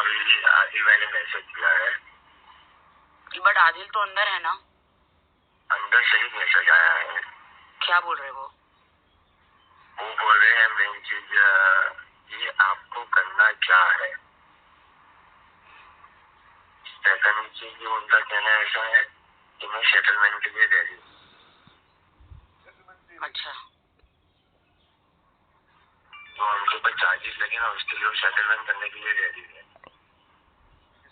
अभी आदिल मैंने मैसेज किया है। बट आदिल तो अंदर है ना? अंदर से ही मैसेज आया है। क्या बोल रहे वो बोल रहे हैं मेन चीज ये आपको करना क्या है। सेकंड चीज उनका कहना ऐसा है कि मैं सेटलमेंट के लिए रेडी हूँ। अच्छा, जो उनके ऊपर चार्जेस लगे ना उसके लिए सेटलमेंट करने के लिए रेडी है।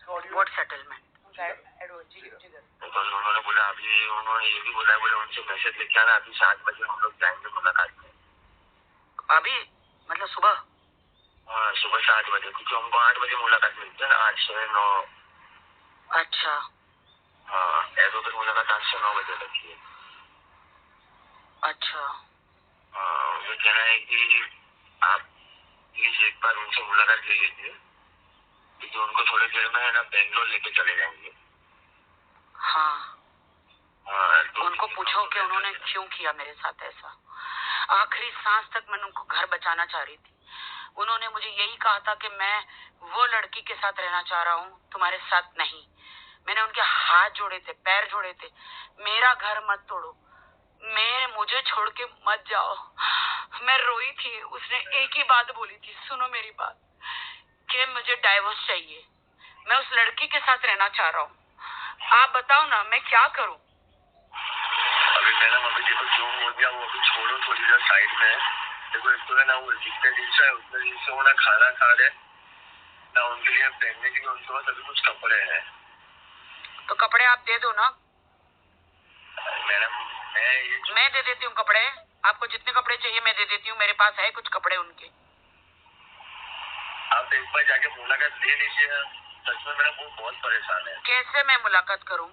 What settlement? तो उन्होंने बोला अभी उन्होंने ये भी बोला उनसे मैसेज लिखा ना अभी 7 बजे हम लोग जाएंगे मुलाकात में। अभी मतलब सुबह? हाँ सुबह 7 बजे क्योंकि हमको 8 बजे मुलाकात मिलती है ना 8 से 9। अच्छा हाँ ऐसा तो मुलाकात 8 से 9 बजे तक की है। अच्छा, हाँ मुझे कहना है कि आप प्लीज एक बार उनसे मुलाकात ले लीजिए क्योंकि उनको थोड़ी देर में है ना बेंगलोर लेके चले जाएंगे। हाँ हाँ उनको पूछो कि उन्होंने क्यों किया मेरे साथ ऐसा। आखिरी सांस तक मैंने उनको घर बचाना चाह रही थी। उन्होंने मुझे यही कहा था कि मैं वो लड़की के साथ रहना चाह रहा हूँ, तुम्हारे साथ नहीं। मैंने उनके हाथ जोड़े थे, पैर जोड़े थे, मेरा घर मत तोड़ो, मुझे छोड़ के मत जाओ। मैं रोई थी। उसने एक ही बात बोली थी, सुनो मेरी बात, कि मुझे डाइवोर्स चाहिए, मैं उस लड़की के साथ रहना चाह रहा हूँ। आप बताओ ना मैं क्या करूँ? अभी मैडम अभी देखो जो हो गया वो अभी छोड़ो, थोड़ी देर साइड में है। देखो एक तो है ना वो जितने दिन से है उतने दिन से वो ना खाना खा रहे ना उनके लिए पहनने के लिए उनके पास अभी कुछ कपड़े हैं। तो कपड़े आप दे दो ना। मैडम मैं दे देती हूँ कपड़े, आपको जितने कपड़े चाहिए मैं दे देती हूँ, मेरे पास है कुछ कपड़े उनके। आप एक बार जाके मुलाकात ले लीजिए। सच में मैडम वो बहुत परेशान है। कैसे मैं मुलाकात करूँ?